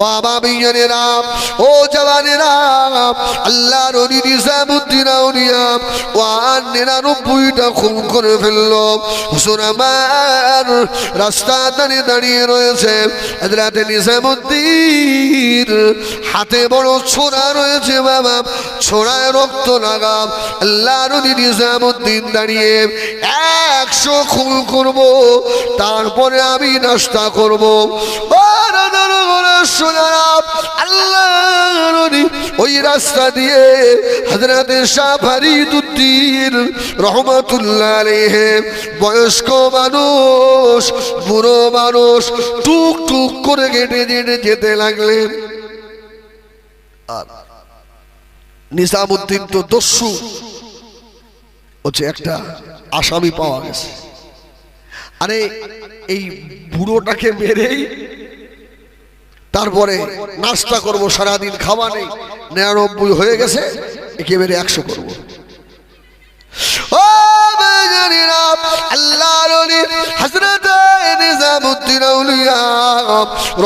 বাবা বিজনেরা ও জওয়ানেরা আল্লাহর ওলি নিজামুদ্দিন আউলিয়া ও 99টা খুন করে ফেললো। হুজুর আমার রাস্তা দাঁড়িয়ে রয়েছে, হযরত নিজামুদ্দিন হাতে বড় ছোরা রয়েছে বাবা, ছোরায় রক্ত লাগা। আল্লাহর ওলি নিজামুদ্দিন দাঁড়িয়ে 100 খুন করব, তারপরে আমি নাস্তা করব। ওই রাস্তা দিয়ে হযরত শাহ ফরিদউদ্দিন রহমাতুল্লাহ আলাইহি বয়স্ক মানুষ, বুড়ো মানুষ টুক টুক করে হেঁটে হেঁটে যেতে লাগলেন। আর নিজামুদ্দিন তো দস্যু, হচ্ছে একটা আসামি পাওয়া গেছে। আরে এই বুড়োটাকে মেরেই তারপরে নাস্তা করব, সারাদিন খাওয়া নেই, 99 হয়ে গেছে, একেবারে 100 করবো। ও বেজানিরা আল্লাহর ওলি হযরত নিজামুদ্দিন আউলিয়া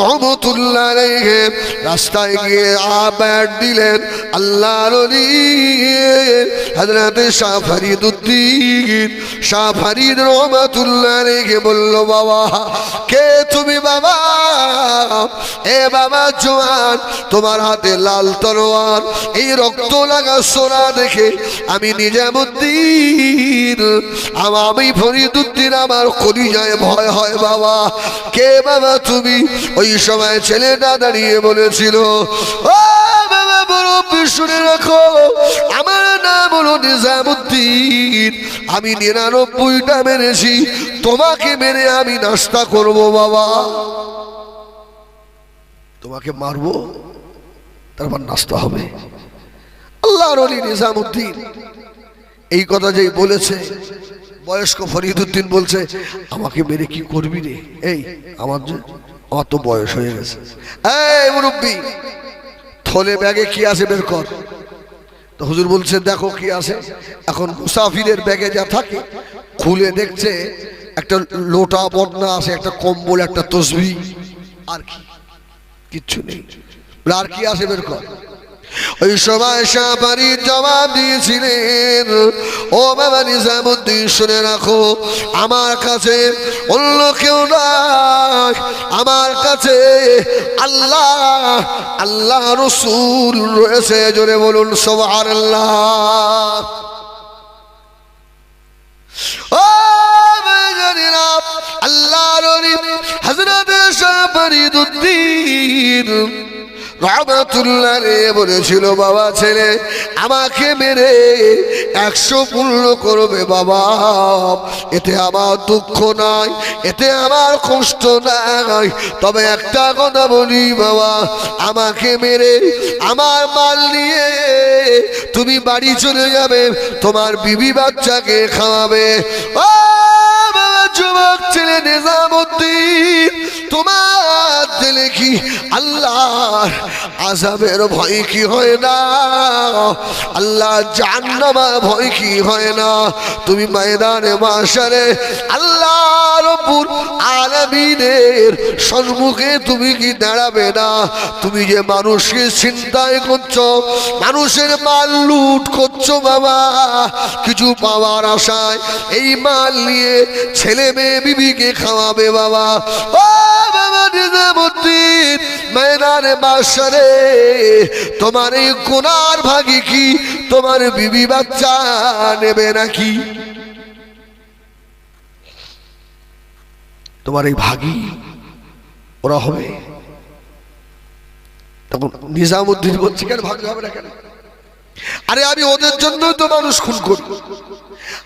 রহমাতুল্লাহ আলাইহি রাস্তায় গিয়ে আবার দিলেন। আল্লাহর ওলি হযরত শাহ ফরিদউদ্দিন শাহ ফরিদ রহমাতুল্লাহ আলাইহি বলল, বাবা কে তুমি বাবা? এ বাবা জওয়ান, তোমার হাতে লাল তলোয়ার, এই রক্ত লাগা সোনা দেখে আমি নিজামুদ্দিন, আমি ফরিদউদ্দিন, আমার কলিজায় ভয় হয় বাবা। কে বাবা তুমি? ওই সময় ছেলেটা দাঁড়িয়ে বলেছিল, ও বাবা মুরব্বি শুনে রাখো, আমার নাম হলো নিজামুদ্দিন, আমি 99টা মেরেছি, তোমাকে মেরে আমি নাস্তা করব বাবা, তোমাকে মারবো, তারপর নাস্তা হবে। আল্লাহর ওলি নিজামুদ্দিন এই কথা যেই বলেছে, বয়স্ক ফরিদউদ্দিন বলছে, আমাকে মেরে কি করবি রে? এই আমার তো বয়স হয়ে গেছে। এই মুরব্বি, থলে ব্যাগে কি আছে বের কর। তো হুজুর বলছে, দেখো কি আছে। এখন মুসাফিরের ব্যাগে যা থাকে খুলে দেখছে একটা লোটা বদনা আছে, একটা কম্বল, একটা তসবিহ, আর কি কিচ্ছু নেই। আর কি আছে বের কর। ওই সময় শাহ ফরিদ জবাব দিয়েছিলেন, ও বাবা নিজামুদ্দিন শুনে রাখো, আমার কাছে অন্য কেউ নাই, আমার কাছে আল্লাহ আল্লাহ রাসূল রয়েছে। জোরে বলুন সুবহানাল্লাহ। ও বেজানিরা আল্লাহর ওলি হযরত শাহ ফরিদউদ্দিন রহমাতুল্লাহ আলাইহি বলেছিল, বাবা ছেলে আমাকে মেরে 100 পূর্ণ করবে বাবা, এতে আমার দুঃখ নাই, এতে আমার কষ্ট নাই, তবে একটা কথা বলি বাবা, আমাকে মেরে আমার মাল নিয়ে তুমি বাড়ি চলে যাবে, তোমার বিবি বাচ্চাকে খাওয়াবে। ও বাবা যুবক ছেলে নিজামুদ্দিন, তোমার দিলে কি আল্লাহর আযাবের ভয় কি হয় না? আল্লাহ জাহান্নামের ভয় কি হয় না? তুমি ময়দানে মাশারে আল্লাহ রব্বুল আলামিনের সম্মুখে তুমি কি দাঁড়াবে না? তুমি যে মানুষকে ছিনতাই করছো, মানুষের মাল লুট করছো বাবা, কিছু পাওয়ার আশায় এই মাল নিয়ে ছেলে মেয়ে বিবিকে খাওয়াবে বাবা। ও বাবা নিজামুদ্দিন, ময়দানে মাশারে তোমার এই গুনার ভাগী কি তোমার বিবি বাচ্চা নেবে নাকি? তোমার এই ভাগী ওরা হবে? তখন নিজামুদ্দিন বলছে, কেন ভাগ হবে না কেন? আরে আমি ওদের জন্যই তো মানুষ খুন করি,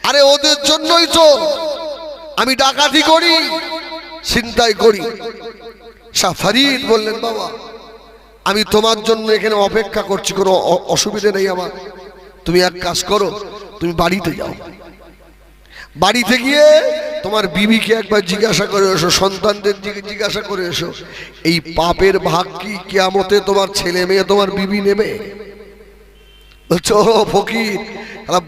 আরে ওদের জন্যই তো আমি ডাকাতি করি, ছিনতাই করি। শাহ ফরিদ বললেন, বাবা আমি তোমার জন্য এখানে অপেক্ষা করছি, কোনো অসুবিধা নেই আমার, তুমি এক কাজ করো, তুমি বাড়িতে যাও, বাড়িতে গিয়ে তোমার বিবিকে একবার জিজ্ঞাসা করে এসো, সন্তানদের দিকে জিজ্ঞাসা করে এসো, এই পাপের ভাগ কি কিয়ামতে তোমার ছেলে মেয়ে তোমার বিবি নেবে? বলছো ফকির,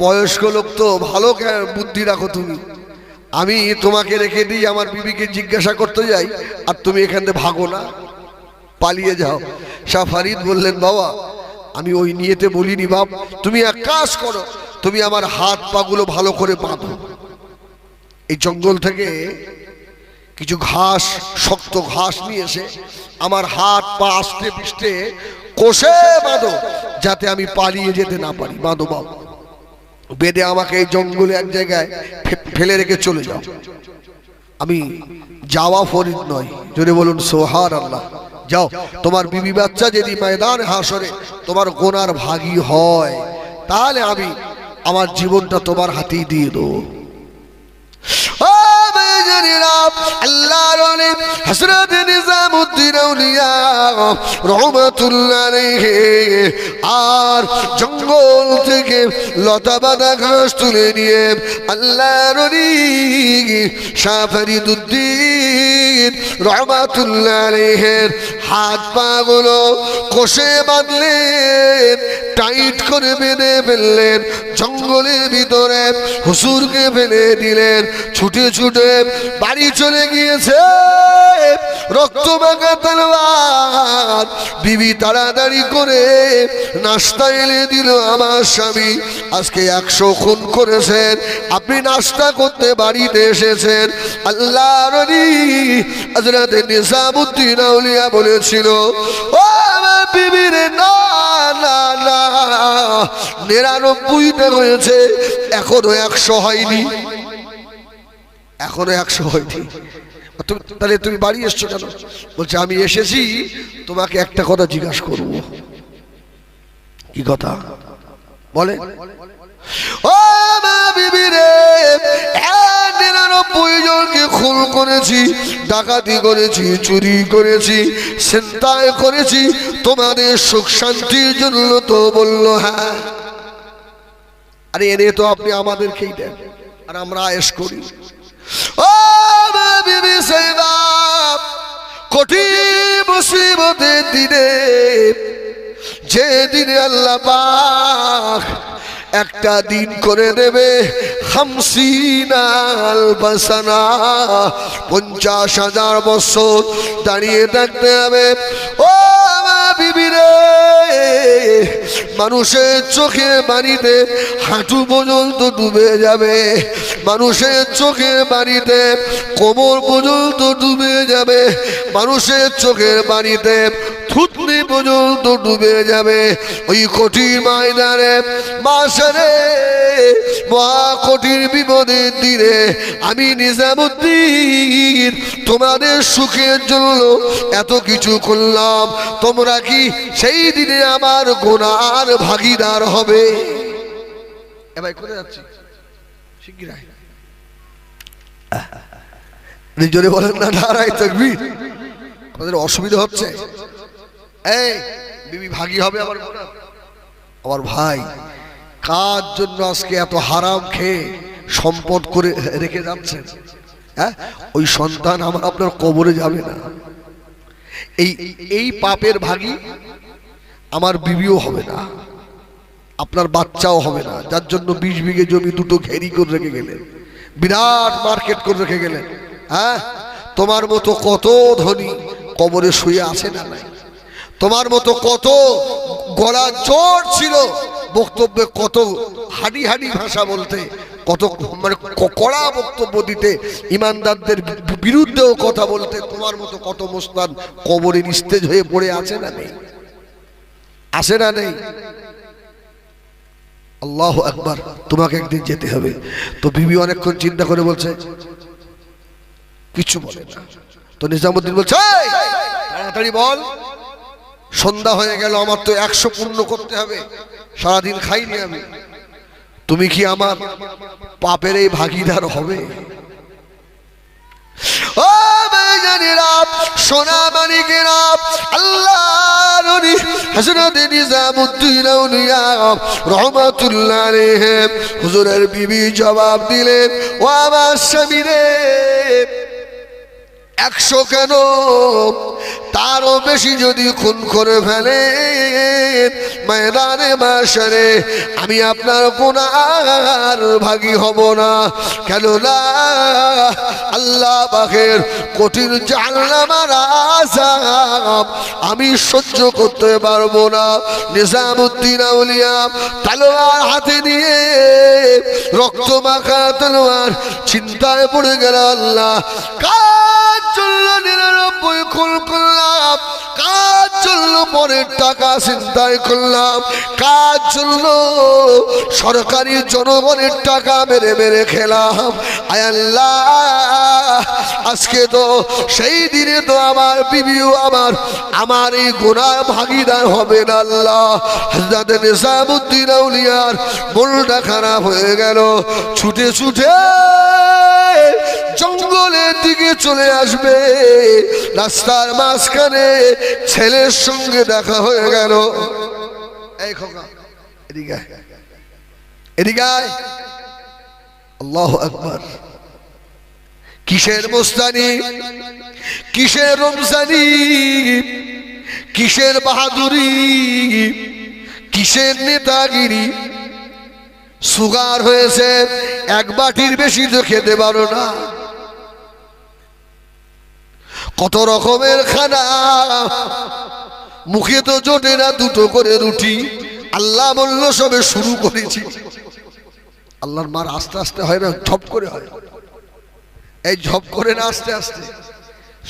বয়স্ক লোক তো, ভালো বুদ্ধি রাখো তুমি, আমি তোমাকে রেখে দিই, আমার বিবিকে জিজ্ঞাসা করতে যাই, আর তুমি এখান থেকে ভাগো না। পালিয়ে যাও। শাহ ফরিদ বললেন, বাবা আমি ওই নিয়েতে বলিনি বাপ, তুমি এক কাজ করো, তুমি আমার হাত পাগুলো ভালো করে বাঁধো। এই জঙ্গল থেকে কিছু ঘাস, শক্ত ঘাস নিয়ে এসে আমার হাত পা আস্তে পিষ্টে কষে বাঁধো, যাতে আমি পালিয়ে যেতে না পারি। বাঁধো বাবা, বেঁধে আমাকে এই জঙ্গলে এক জায়গায় ফেলে রেখে চলে যাও। আমি যাওয়া ফরিদ নয়, জোরে বলুন সুবহানাল্লাহ। যাও, তোমার বিবি বাচ্চা যদি ময়দান হাসরে তোমার গোনার ভাগী হয়, তাহলে আমি আমার জীবনটা তোমার হাতেই দিয়ে দেবো। আল্লাহর ওলি হযরত নিজামউদ্দিন আউলিয়া রাহমাতুল্লাহ আলাইহি আর জঙ্গল থেকে লতা বাঁধা ঘাস তুলে নিয়ে আল্লাহর ওলি শাহ ফরিদউদ্দিন রাহমাতুল্লাহ আলাইহির হাত পা গুলো কষে বাঁধলেন, টাইট করে বেঁধে ফেললেন। জঙ্গলের ভিতরে হুজুরকে ফেলে দিলেন। ছুটে ছুটে বাড়ি চলে গিয়েছে, রক্ত মাখা তলোয়ার। বিবি তাড়াতাড়ি করে নাস্তা এনে দিল। আমার স্বামী আজকে 100 খুন করেছেন, আপনি নাস্তা করতে বাড়িতে এসেছেন। আল্লাহর ওলি হযরত নিজামউদ্দিন আউলিয়া বলেছিল, ও আমার বিবি রে, না না না, 99টা হয়েছে, এখনো 100 হয়নি, এখনো 100 হয়নি। তাহলে তুমি বাড়ি এসছো কেন? বলছে আমি এসেছি তোমাকে একটা কথা জিজ্ঞাসা করবো। কি কথা বলে? ও মা বিবি রে, 99 জনকে খুন করেছি, ডাকাতি করেছি, চুরি করেছি, ছিনতাই করেছি, তোমাদের সুখ শান্তির জন্য তো বললো হ্যাঁ। আরে এনে তো আপনি আমাদেরকেই দেন আর আমরা আয়েশ করি। ও মা বিবি সাইবা, কঠিন মুসিবতের দিনে, যে দিনে আল্লাহ পাক একটা দিন করে দেবে 50 আলফ সানা, 50,000 বছর দাঁড়িয়ে থাকতে হবে। ও আমার বিবি রে, মানুষের চোখে বাড়িতে হাঁটু পর্যন্ত ডুবে যাবে, মানুষের চোখের বাড়িতে কোমর পর্যন্ত ডুবে যাবে, মানুষের চোখের বাড়িতে থুতনি পর্যন্ত ডুবে যাবে। ওই কঠিন ময়দানে মাসরে মহা কঠিন বিপদের দিনে আমি নিজামউদ্দিন তোমাদের সুখের জন্য এত কিছু করলাম, তোমরা কি সেই দিনে আমার গুনার ভাগীদার হবে? এবার কোথায় যাচ্ছি? শিগগিরই জোরে বলেন না নারায়ে তাকবীর। আমাদের অসুবিধা হচ্ছে। এই বিবি ভাগী হবে আমার গুনাহ? আমার ভাই, কার জন্য আজকে এত হারাম খেয়ে সম্পদ করে রেখে যাচ্ছেন? হ্যাঁ, ওই সন্তান আমার আপনার কবরে যাবে না। এই পাপের ভাগী আমার বিবিও হবে না, আপনার বাচ্চাও হবে না, যার জন্য 20 বিঘে জমি দুটো ঘেরি করে রেখে গেলেন, বিরাট মার্কেট করে রেখে গেলেন। হ্যাঁ, তোমার মতো কত ধনী কবরে শুয়ে আছে না নাই? তোমার মতো কত গলা জোর ছিল, বক্তব্যে কত হাডি হাডি ভাষা বলতে, কত মানে কড়া বক্তব্য দিতে, ইমানদারদের বিরুদ্ধেও কথা বলতে। তোমার মতো কত মুসলমান কবরে নিস্তেজ হয়ে পড়ে আছে না নেই? আছে না নেই? আল্লাহু আকবার। তোমাকে একদিন যেতে হবে। তো বিবি অনেকক্ষণ চিন্তা করে বলছে, কিছু বলে না। তো নিজামউদ্দিন বলছে, তাড়াতাড়ি বল, সন্ধ্যা হয়ে গেল, আমার তো 100 পূর্ণ করতে হবে, সারাদিন খাইনি আমি। তুমি কি আমার পাপের এই ভাগীদার হবে? ও ভাইজানেরা, সোনা মানিকেরা, আল্লাহর ওলি হযরত নিজামউদ্দিন আউলিয়া রাহমাতুল্লাহ আলাইহি হুজুরের বিবি জবাব দিলেন, ও আমার স্বামী রে, 100 কেন তারও বেশি যদি খুন করে ফেলেন ময়দানে মাশরে আমি আপনার গুনাহগার ভাগী হব না। কেননা আল্লাহ পাকের কঠিন জাহান্নামের আযাব আমি সহ্য করতে পারবো না। নিজামুদ্দিন আউলিয়া তলোয়ার হাতে নিয়ে রক্ত মাখা তলোয়ার চিন্তায় পড়ে গেল, আল্লাহ কাজ চললো 99 খুন করলাম, কাজ চললো পরের টাকা চিন্তায় করলাম, কাজ চললো সরকারি জনগণের টাকা মেরে মেরে খেলাম। আয় আল্লাহ আজকে তো সেই দিনে তো আমার বিবিও আমার এই গুনাহ ভাগীদার হবে না। আল্লাহ হযরত নিজামুদ্দিন আউলিয়ার মনটা খারাপ হয়ে গেল, ছুটে ছুটে জঙ্গলের দিকে চলে আসবে। রাস্তার মাঝখানে ছেলের সঙ্গে দেখা হয়ে গেল। এই খোকা এদিকে এদিকে আয়। আল্লাহু আকবার। কিসের মোস্তানি, কিসের রমজানি, কিসের বাহাদুরি, কিসের নেতাগিরি। সুগার হয়েছে, 1 বাটির বেশি তো খেতে পারো না। কত রকমের খানা, মুখে তো জোটে না 2টো করে রুটি। আল্লাহ বলল সবে শুরু করেছি। আল্লাহর মার আস্তে আস্তে হয় না, ঝপ করে হয়। এই ঝপ করে না, আস্তে আস্তে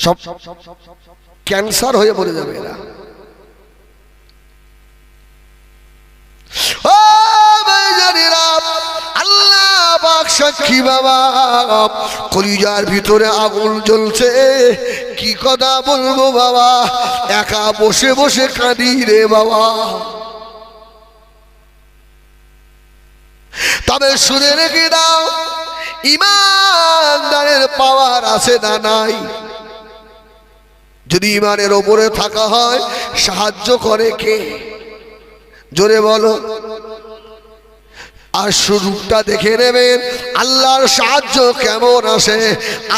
সব ক্যান্সার হয়ে মরে যাবে এরা। ও ভাইজানেরা, আল্লাহ পাক সাক্ষী বাবা, কলিজার ভিতরে আগুন জ্বলছে। কি কথা বলবো বাবা, একা বসে বসে কাঁদি রে বাবা। তবে শুনে রেখে দাও, ইমানদারের পাওয়ার আছে না নাই? যদি ইমানের ওপরে থাকা হয় সাহায্য করে কে? জোরে বলো। আর শুরুটা দেখে নেবেন আল্লাহর সাহায্য কেমন আসে।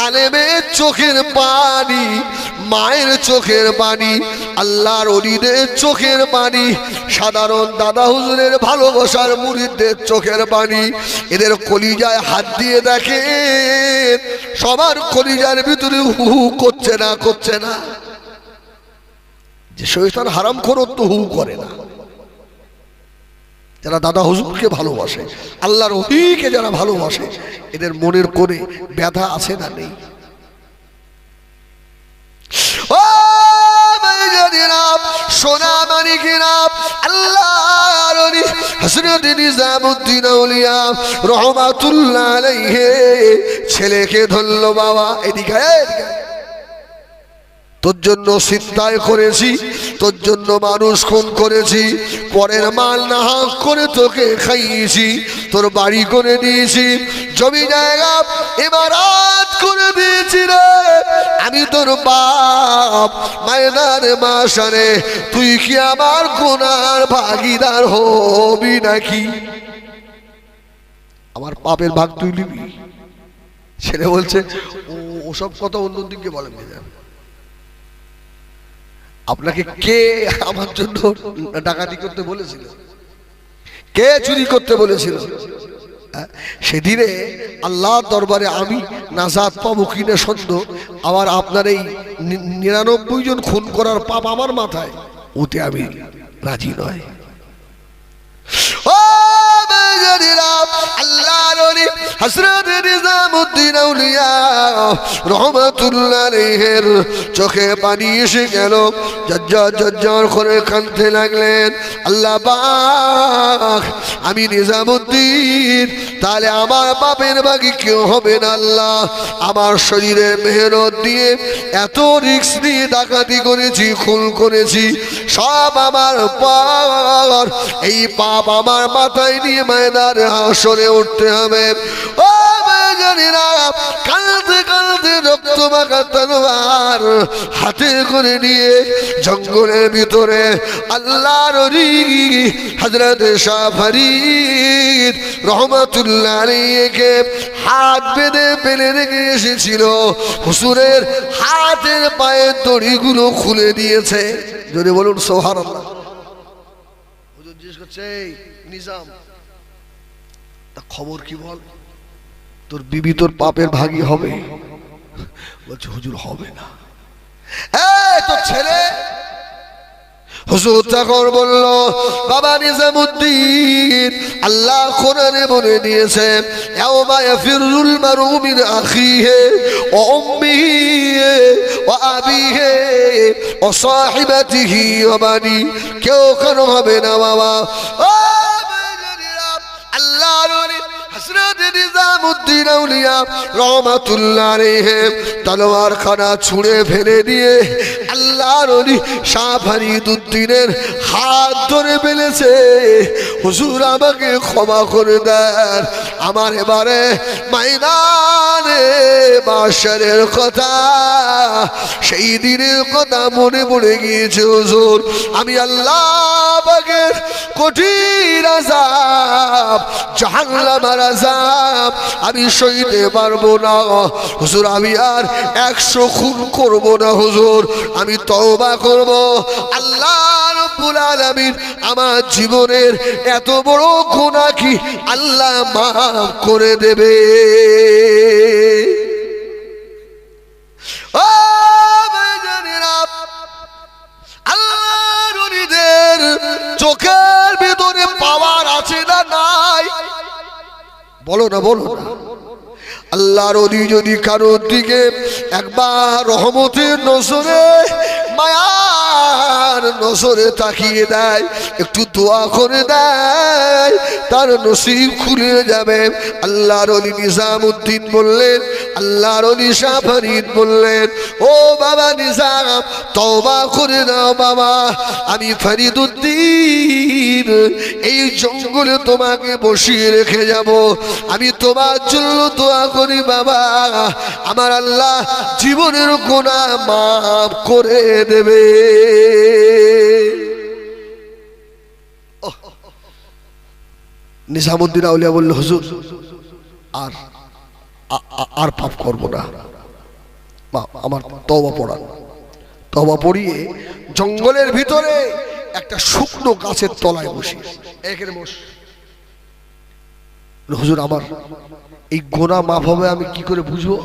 আলেমের চোখের পানি, মায়ের চোখের পানি, আল্লাহর ওলিদের চোখের পানি, সাধারণ দাদা হুজুরের ভালোবাসার মুরিদদের চোখের পানি, এদের কলিজায় হাত দিয়ে দেখেন সবার কলিজার ভিতরে হু হু করছে না, করছে না। যে শয়তান হারামখোর তো হু করে না। যারা দাদা হুজুরকে ভালোবাসে, আল্লাহর ওলিকে যারা ভালোবাসে, এদের মনের কোণে ব্যথা আছে না নেই? ও ভাইজানেরা, সোনা মানিকেরা, আল্লাহর ওলি হযরত নিজামুদ্দিন আউলিয়া রাহমাতুল্লাহ আলাইহি ছেলেকে ধরল। বাবা এদিকে এদিকে, তোর জন্য চিন্তায় করেছি, তোর জন্য মানুষ খুন করেছি, পরের মাল নাহাক করে তোকে খাইয়েছি, তোর বাড়ি করে দিয়েছি, জমি জায়গা ইমারত করে দিয়েছি রে। আমি তোর বাপ, ময়দানে মাশরে তুই কি আমার গুনার ভাগীদার হবি নাকি? আমার পাপের ভাগ তুই নিবি? ছেলে বলছে ওসব কথা অন্যদিকে বলেন না। আপনাকে কে আমার জন্য ডাকাতি করতে বলেছিল? কে চুরি করতে বলেছিল? সেদিনে আল্লাহর দরবারে আমি নাজাত পাবো কিনা সন্দেহ। আবার আপনার এই 99 জন খুন করার পাপ আমার মাথায়, ওতে আমি রাজি নয়। ও ভাইজানেরা, আল্লাহর ওলি হযরত নিজামুদ্দিন আউলিয়া রাহমাতুল্লাহ আলাইহির চোখে পানি এসে গেল, ঝরঝর ঝরঝর করে কাঁদতে লাগলেন। আল্লাহ পাক, আমি নিজামুদ্দিন, তাহলে আমার পাপের বাকি কেউ হবে না। আল্লাহ, আমার শরীরের মেহনত দিয়ে এত রিস্ক নিয়ে ডাকাতি করেছি, খুন করেছি, সব আমার পাপ। এই পাপ আমার মাথায় নিয়ে ময়দানে হাসরে উঠতে হবে। ও ভাইজানেরা, কাঁদতে কাঁদতে রক্ত মাখা তলোয়ার হাতে করে নিয়ে জঙ্গলের ভিতরে আল্লাহর ওলি হযরত শাহ ফরিদ রহমাতুল্লাহ আলাইহিকে হাত বেঁধে ফেলে রেখে এসেছিল। হুজুরের হাতের পায়ের দড়িগুলো খুলে দিয়েছে। যদি বলুন সুবহানাল্লাহ। হুজুর জিজ্ঞেস করছে, নিজাম তা খবর কি বল, তোর বিবি তোর পাপের ভাগী হবে? বলছে হুজুর হবে না। এই তোর ছেলে? হুজুর তখন বলল, বাবা নিজামউদ্দিন, আল্লাহ কোরআনে বলে দিয়েছে, ইয়াউমা ইয়াফিরুল মারউ মিন আখিহি ওয়া উম্মিহি ওয়া আবিহি ওয়া সাহিবাতিহি ওয়া বানি। কেউ কেন হবে না বাবা। ও আল্লাহর ওলি হযরত নিজামউদ্দিন আউলিয়া রহমাতুল্লাহ আলাইহি তলোয়ার খানা ছুঁড়ে ফেলে দিয়ে আল্লাহর ওলি শাহ ফরিদউদ্দিনের হাত ধরে ফেলেছে। হুজুর আমাকে ক্ষমা করে দেন, আমার এবারে ময়দানে মাশরের কথা, সেই দিনের কথা মনে পড়ে গিয়েছে হুজুর। আমি আল্লাহ পাকের কঠিন আযাব, জাহান্নামের আযাব আমি সইতে পারবো না হুজুর। আমি আর 100 খুন করব না হুজুর, আমি তওবা করব। আল্লাহ রাব্বুল আলামিন আমার জীবনের এত বড় গুনাহ কি আল্লাহ মাফ করে দেবে। ও ভাইজানেরা, আল্লাহর ওলিদের চোখের ভিতরে পাওয়ার আছে না নাই? বলো না, বলো না। আল্লাহর ওলি যদি কারোর দিকে একবার রহমতের নজরে, মায়ার নজরে তাকিয়ে দেয়, একটু দোয়া করে দেয়, তার নসিব খুলে যাবে। আল্লাহর ওলি নিজামউদ্দিন বললেন, আল্লাহর ওলি শাহ ফরিদ বললেন, ও বাবা নিজাম, তওবা করে নাও বাবা। আমি ফরিদউদ্দিন এই জঙ্গলে তোমাকে বসিয়ে রেখে যাব, আমি তোমার জন্য দোয়া করি বাবা, আমার আল্লাহ জীবনের গুনাহ মাফ করে দেবে। নিজামউদ্দিন আউলিয়া বলল, হুজুর আর আর পাপ করব না, আমার তওবা পড়ান। তওবা পড়িয়ে জঙ্গলের ভিতরে একটা শুকনো গাছের তলায় বসি, এখানে বস। হুজুর আমার এই গুনাহ মাফ হবে আমি কি করে বুঝবো?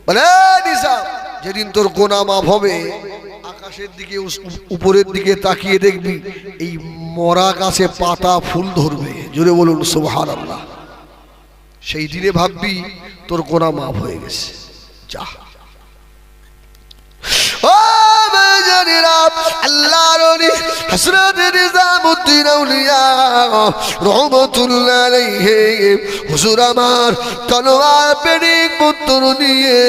বলে নিজাম, যেদিন তোর গুনাহ মাফ হবে আকাশের দিকে উপরের দিকে তাকিয়ে দেখবি এই মরা গাছে পাতা ফুল ধরবে। জোরে বলুন সুবহানাল্লাহ। সেই দিনে ভাববি তোর গুনাহ মাফ হয়ে গেছে। যা ও ভাইজানেরা, আল্লাহর ওলি হযরত নিজামউদ্দিন আউলিয়া রহমাতুল্লাহ আলাইহি হুজুর আমার তলোয়ার পেড়িক পুত্র নিয়ে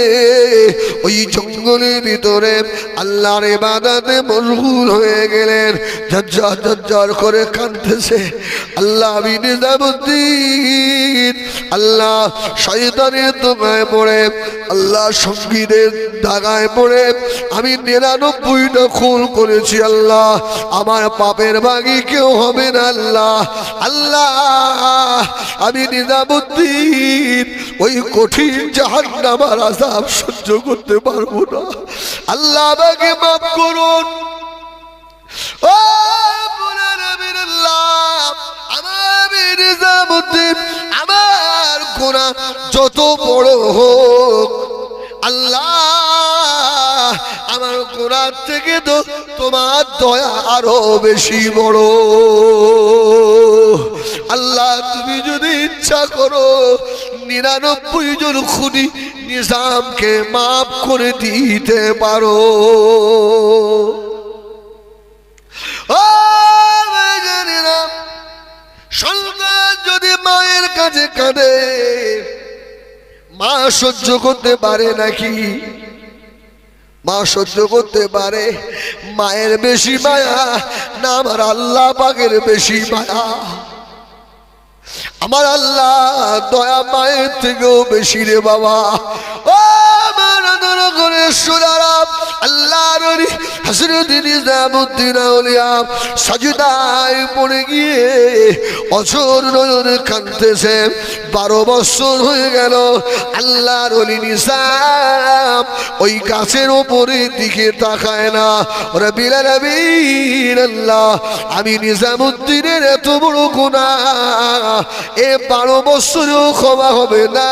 ওই জঙ্গলের ভিতরে আল্লাহর ইবাদতে মশগুল হয়ে গেলেন। ঝরঝর ঝরঝর করে কাঁদতেছে। আল্লাহ আমি নিজামউদ্দিন, আল্লাহ শয়তানের দোকায় পড়ে, আল্লাহ সঙ্গীদের দাগায় পড়ে আমি 99টা খুন করেছি। আল্লাহ আমার পাপের ভাগী কেউ হবে না। আল্লাহ আল্লাহ আমি নিজামউদ্দিন ওই কঠিন জাহান্নামের আযাব সহ্য করতে পারবো না। আল্লাহ আমাকে মাফ করুন। ও আমি নিজামউদ্দিন, আমার গুনাহ যত বড় হোক আল্লাহ আমার গুনাহ থেকে তো তোমার দয়া আরো বেশি বড়। আল্লাহ তুমি যদি ইচ্ছা করো 99 জন খুনি নিজামকে মাফ করে দিতে পারো। ও ভাইজানেরা, সন্তান যদি মায়ের কাছে কাঁদে, মা সহ্য করতে পারে নাকি? মা সহ্য করতে পারে? মায়ের বেশি মায়া না আমার আল্লাহ পাকের বেশি মায়া? আমার আল্লাহ দয়া মায়ের থেকেও বেশি রে বাবা। ও আমার করে সোনারা আল্লাহর ওলি হযরত নিজামউদ্দিন আউলিয়া সাজদায় পড়ে গিয়ে অঝোর নয়নে কাঁদতেছে। 12 বছর হয়ে গেল আল্লাহর ওলি নিজাম ওই গাছের উপরের দিকে তাকায় না। রব্বিল আলামিন আল্লাহ, আমি নিজামউদ্দিনের এত বড় গুনাহ এ 12 বছরেও ক্ষমা হবে না।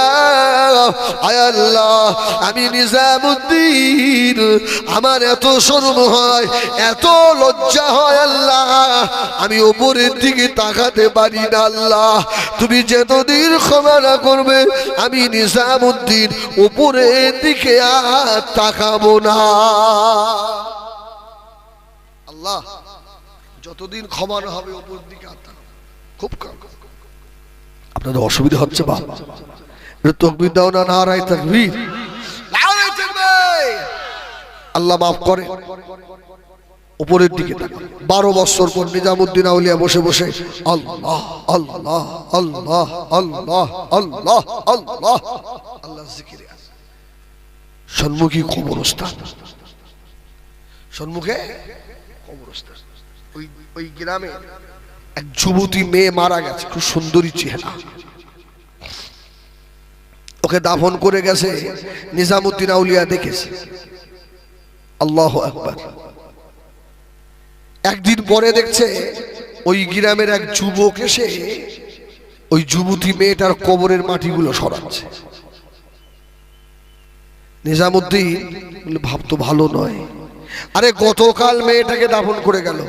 আয় আল্লাহ, আমি নিজামউদ্দিন আমার এত শরম হয়, এত লজ্জা হয় আল্লাহ, আমি উপরের দিকে তাকাতে পারি না। আল্লাহ, তুমি যতদিন ক্ষমা না করবে আমি নিজামউদ্দিন উপরের দিকে আর তাকাবো না। আল্লাহ, যতদিন ক্ষমা না হবে উপরের দিকে আর তাকাবো। খুব আপনাদের অসুবিধা হচ্ছে বাবা, তাকবীর দাও না, নারায়ে তাকবীর, নারায়ে তাকবীর। আল্লাহ মাফ করে। উপরের দিকে 12 বছর পর নিজামউদ্দিন আউলিয়া বসে বসে আল্লাহ আল্লাহ আল্লাহ আল্লাহ আল্লাহ আল্লাহ আল্লাহ জিকিরে আছে। সম্মুখে কবরস্থান, সম্মুখে কবরস্থান। ওই গ্রামে এক যুবতী মেয়ে মারা গেছে, খুব সুন্দরী চেহারা। ওকে দাফন করে গেছে, নিজামউদ্দিন আউলিয়া দেখেছে। আল্লাহু আকবার। একদিন পরে দেখছে ওই গ্রামের এক যুবক এসে ওই যুবতী মেয়েটার কবরের মাটিগুলো সরাচ্ছে। নিজামউদ্দিন ভাবতো ভালো নয়, আরে গতকাল মেয়েটাকে দাফন করে গেল,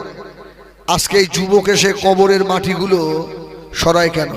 আজকে এই যুবক এসে কবরের মাটিগুলো সরায় কেন?